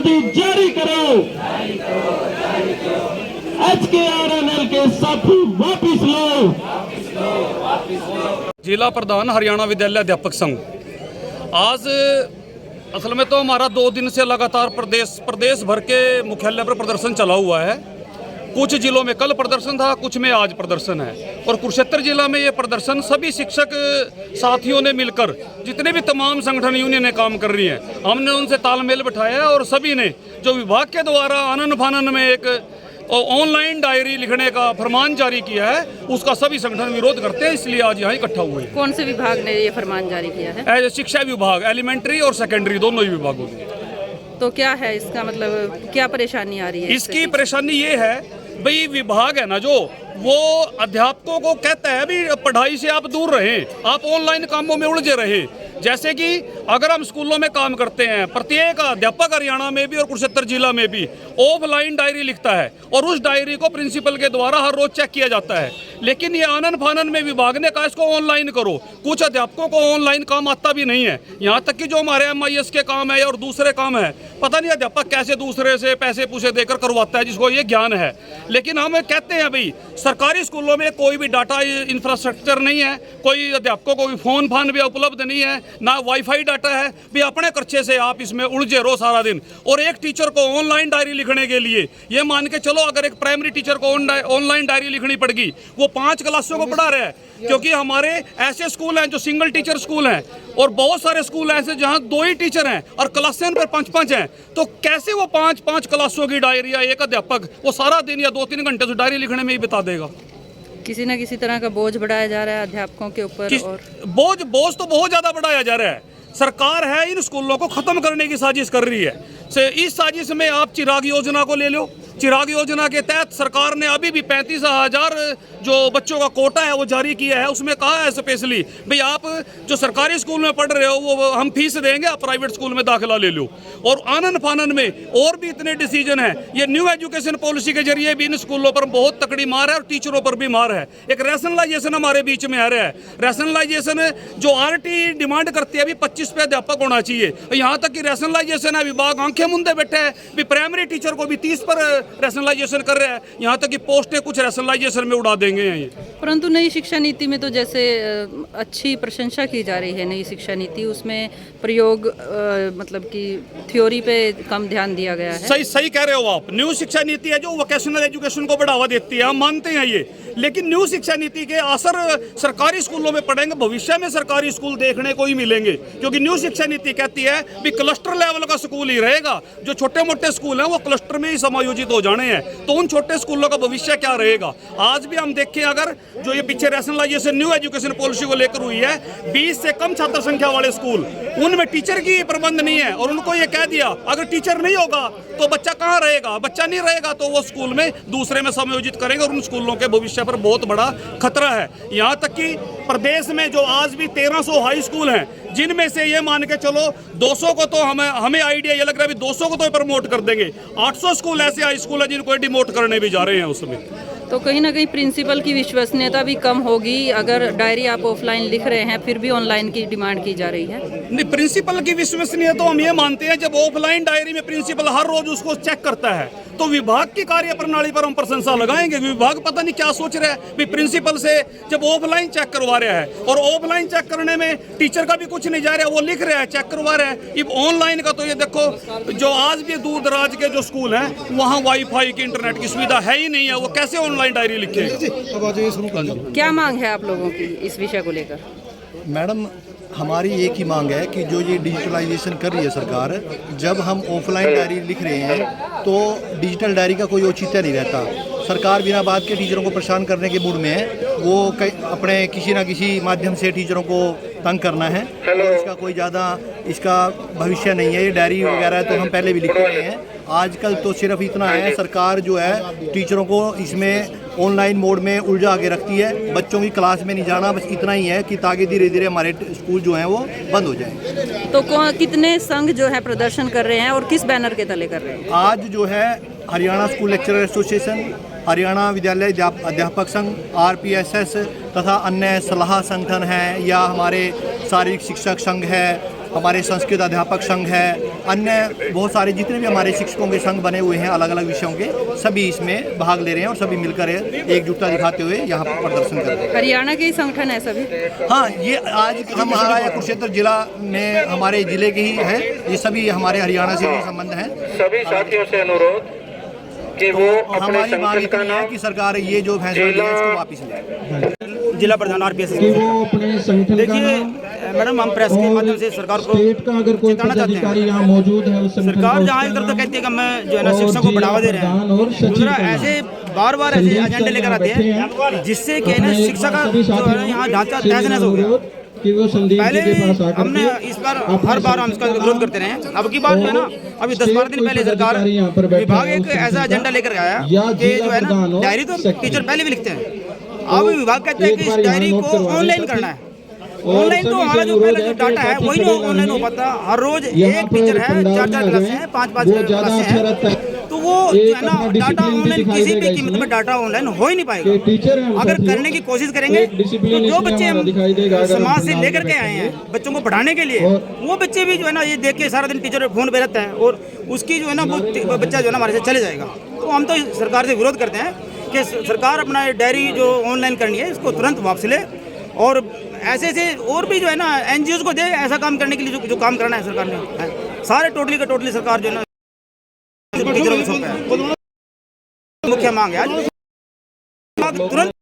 जल्दी जारी करो। HKRNL के साथी वापिस लो। जिला प्रधान हरियाणा विद्यालय अध्यापक संघ। आज असल में तो हमारा 2 दिन से लगातार प्रदेश भर के मुख्यालय पर प्रदर्शन चला हुआ है। कुछ जिलों में कल प्रदर्शन था, कुछ में आज प्रदर्शन है। और कुरुक्षेत्र जिला में ये प्रदर्शन सभी शिक्षक साथियों ने मिलकर, जितने भी तमाम संगठन यूनियनें काम कर रही हैं, हमने उनसे तालमेल बिठाया और सभी ने जो विभाग के द्वारा आनन फानन में एक ऑनलाइन डायरी लिखने का फरमान जारी किया है, उसका सभी संगठन विरोध करते हैं, इसलिए आज यहाँ इकट्ठा हुए। कौन से विभाग ने ये फरमान जारी किया है? शिक्षा विभाग, एलिमेंट्री और सेकेंडरी दोनों ही विभागों में। तो क्या है इसका मतलब, क्या परेशानी आ रही है? इसकी परेशानी ये है भाई, विभाग है ना जो, वो अध्यापकों को कहता है भी पढ़ाई से आप दूर रहें, आप ऑनलाइन कामों में उलझे रहें। जैसे कि अगर हम स्कूलों में काम करते हैं, प्रत्येक अध्यापक हरियाणा में भी और कुरुक्षेत्र जिला में भी ऑफलाइन डायरी लिखता है और उस डायरी को प्रिंसिपल के द्वारा हर रोज चेक किया जाता है। लेकिन ये आनन फानन में विभाग ने कहा इसको ऑनलाइन करो। कुछ अध्यापकों को ऑनलाइन काम आता भी नहीं है, यहाँ तक कि जो हमारे MIS के काम है और दूसरे काम है, पता नहीं अध्यापक कैसे दूसरे से पैसे पूसे देकर करवाता है, जिसको ये ज्ञान है। लेकिन हम कहते हैं भाई, सरकारी स्कूलों में कोई भी डाटा इंफ्रास्ट्रक्चर नहीं है, कोई अध्यापकों को भी फोन फान भी उपलब्ध नहीं है, ना वाईफाई डाटा है, भी अपने खर्चे से आप इसमें उलझे रहो सारा दिन। और एक टीचर को ऑनलाइन डायरी लिखने के लिए, ये मान के चलो अगर एक प्राइमरी टीचर को ऑनलाइन डायरी लिखनी पड़गी, वो 5 क्लासों को पढ़ा रहा है। क्योंकि हमारे ऐसे स्कूल हैं जो सिंगल टीचर स्कूल हैं और बहुत सारे स्कूल ऐसे जहां 2 ही टीचर हैं और क्लासें उन पर 5-5 हैं। तो कैसे वो 5-5 क्लासों की डायरी या एक अध्यापक वो सारा दिन या 2-3 घंटे से डायरी लिखने में ही बिता देगा? किसी न किसी तरह का बोझ बढ़ाया जा रहा है अध्यापकों के ऊपर। और बोझ तो बहुत ज्यादा बढ़ाया जा रहा है। सरकार है इन स्कूलों को खत्म करने की साजिश कर रही है। इस साजिश में आप चिराग योजना को ले लो। चिराग योजना के तहत सरकार ने अभी भी 35,000 जो बच्चों का कोटा है वो जारी किया है। उसमें कहा है स्पेशली भाई, आप जो सरकारी स्कूल में पढ़ रहे हो वो हम फीस देंगे, आप प्राइवेट स्कूल में दाखिला ले लो। और आनन फानन में और भी इतने डिसीजन है। ये न्यू एजुकेशन पॉलिसी के जरिए भी इन स्कूलों पर बहुत तकड़ी मार है और टीचरों पर भी मार है। एक रैशनलाइजेशन हमारे बीच में आ रहा है। रैशनलाइजेशन जो RT डिमांड करती है, अभी 25 पे अध्यापक होना चाहिए। यहाँ तक कि रैशनलाइजेशन है, विभाग आंखें मुंदे बैठे है भी, प्राइमरी टीचर को भी 30 पर रैशनलाइजेशन कर रहे हैं। यहाँ तक कि पोस्टें कुछ रैशनलाइजेशन में उड़ा देंगे ये। परंतु नई शिक्षा नीति में तो जैसे अच्छी प्रशंसा की जा रही है नई शिक्षा नीति, उसमें प्रयोग मतलब कि थ्योरी पे कम ध्यान दिया गया है। सही कह रहे हो आप। न्यू शिक्षा नीति है जो वोकेशनल एजुकेशन को बढ़ावा देती है, हम मानते हैं ये। लेकिन न्यू शिक्षा नीति के असर सरकारी स्कूलों में पड़ेंगे, भविष्य में सरकारी स्कूल देखने को ही मिलेंगे। क्योंकि न्यू शिक्षा नीति कहती है भी क्लस्टर लेवल का स्कूल ही रहेगा, जो छोटे मोटे स्कूल हैं वो क्लस्टर में ही समायोजित हो जाने हैं। तो उन छोटे स्कूलों का भविष्य क्या रहेगा? आज भी हम देखें, अगर जो ये पीछे रैशनलाइजेशन न्यू एजुकेशन पॉलिसी को लेकर हुई है, 20 से कम छात्र संख्या वाले स्कूल, उनमें टीचर की प्रबंध नहीं है और उनको ये कह दिया अगर टीचर नहीं होगा तो बच्चा कहाँ रहेगा, बच्चा नहीं रहेगा तो वो स्कूल में दूसरे में समायोजित करेंगे और उन स्कूलों के भविष्य पर बहुत बड़ा खतरा है। यहाँ तक कि प्रदेश में जो आज भी 1300 हाई स्कूल हैं, जिनमें से ये मान के चलो 200 को तो हमें आइडिया ये लग रहा है 200 को तो प्रमोट कर देंगे। 800 स्कूल ऐसे हाई स्कूल है जिनको डिमोट करने भी जा रहे हैं उसमें। तो कहीं ना कहीं प्रिंसिपल की विश्वसनीयता भी कम होगी अगर डायरी आप ऑफलाइन लिख रहे हैं फिर भी ऑनलाइन की डिमांड की जा रही है। नहीं, प्रिंसिपल की विश्वसनीयता तो हम ये मानते हैं, जब ऑफलाइन डायरी में प्रिंसिपल हर रोज उसको चेक करता है तो विभाग की कार्य प्रणाली पर हम प्रशंसा लगाएंगे। विभाग पता नहीं क्या सोच रहा है भी, प्रिंसिपल से जब ऑफलाइन चेक करवा रहा है और ऑफलाइन चेक करने में टीचर का भी कुछ नहीं जा रहा है, वो लिख रहा है, चेक करवा रहा है। अब ऑनलाइन का तो ये देखो, जो आज भी दूर दराज के जो स्कूल हैं वहाँ वाईफाई की इंटरनेट की सुविधा है ही नहीं है, वो कैसे ऑनलाइन डायरी लिखे? क्या मांग है आप लोगों की इस विषय को लेकर? मैडम, हमारी एक ही मांग है कि जो ये डिजिटलाइजेशन कर रही है सरकार, जब हम ऑफलाइन डायरी लिख रहे हैं तो डिजिटल डायरी का कोई औचित्य नहीं रहता। सरकार बिना बात के टीचरों को परेशान करने के मूड में है। वो अपने किसी ना किसी माध्यम से टीचरों को तंग करना है और इसका कोई ज़्यादा इसका भविष्य नहीं है। ये डायरी वगैरह तो हम पहले भी लिखते रहे हैं। आजकल तो सिर्फ इतना है, सरकार जो है टीचरों को इसमें ऑनलाइन मोड में उलझा के रखती है। बच्चों की क्लास में नहीं जाना, बस इतना ही है कि ताकि धीरे धीरे हमारे स्कूल जो हैं वो बंद हो जाएं। तो कितने संघ जो है प्रदर्शन कर रहे हैं और किस बैनर के तले कर रहे हैं? आज जो है Haryana school lecturer association, Haryana विद्यालय अध्यापक संघ, RPSS तथा अन्य सलाह संगठन हैं, या हमारे शारीरिक शिक्षक संघ है, हमारे संस्कृत अध्यापक संघ है, अन्य बहुत सारे जितने भी हमारे शिक्षकों के संघ बने हुए हैं अलग अलग विषयों के, सभी इसमें भाग ले रहे हैं और सभी मिलकर एकजुटता दिखाते हुए यहाँ पर प्रदर्शन कर रहे हैं। हरियाणा के ही संगठन है सभी? हाँ, ये आज हम हमारा कुरुक्षेत्र जिला में हमारे जिले के ही हैं, ये सभी हमारे हरियाणा से भी संबंध हैं। सभी साथियों से अनुरोध कि वो अपने हमारी मांग संगठन का इतनी है नाम कि सरकार ये जो फैसला लिया है उसको वापस ले। जिला प्रधान आरपीएस। कि वो अपने संगठन का देखिए नाम मैडम, हम प्रेस के माध्यम से सरकार को स्टेट का अगर कोई चेताना चाहते पदाधिकारी हैं। यहाँ मौजूद है उस संगठन सरकार का जहाँ उसका इधर तो नाम कहती है कि मैं जो है ना और शिक्षा को जिला बढ़ावा दे रहे प्रधान और हैं, सचिव दूसरा का नाम। ऐसे बार बार ऐसे संदीप एजेंडे सर लेकर यहाँ आते बैठे हैं हैं। जिससे कि है ना अपने एक शिक्षा का बार सभी जो है ना साथियों यहाँ ढांचा से तहस नहस हो गया। अनुरोध कि वो संदीप पहले जी के पास आकर हमने के इस बार अपने हर बार हम इसका संगठन विरोध का करते रहे। अब की बार जो है ना, अभी 10-12 दिन पहले सरकार पदाधिकारी यहाँ पर बैठे विभाग हैं एक उस संगठन ऐसा का, एजेंडा लेकर आया या कि जिला जो है प्रधान ना और डायरी तो सेक्रेटरी। टीचर पहले भी लिखते हैं, अब विभाग कहते हैं कि इस डायरी को ऑनलाइन करना है। ऑनलाइन तो हमारा जो पहले जो डाटा है वही नहीं ऑनलाइन हो पाता। हर रोज एक टीचर है, 4-4 क्लासें हैं, 5-5 क्लासें हैं, तो वो जो है ना डाटा ऑनलाइन किसी भी कीमत में डाटा ऑनलाइन हो ही नहीं पाएगा। अगर करने की कोशिश करेंगे तो जो बच्चे हम समाज से लेकर के आए हैं बच्चों को पढ़ाने के लिए, वो बच्चे भी जो है ना ये देख के सारा दिन टीचर फोन पे रहता है और उसकी जो है ना वो बच्चा जो है ना हमारे से चले जाएगा। तो हम तो सरकार से विरोध करते हैं कि सरकार अपना डायरी जो ऑनलाइन करनी है इसको तुरंत वापस ले और ऐसे ऐसे और भी जो है ना एनजीओ को दे ऐसा काम करने के लिए जो काम करना है सरकार ने। सारे टोटली का टोटली सरकार जो है ना टीचरों को सौंपा है। मुख्य मांग है आज तुरंत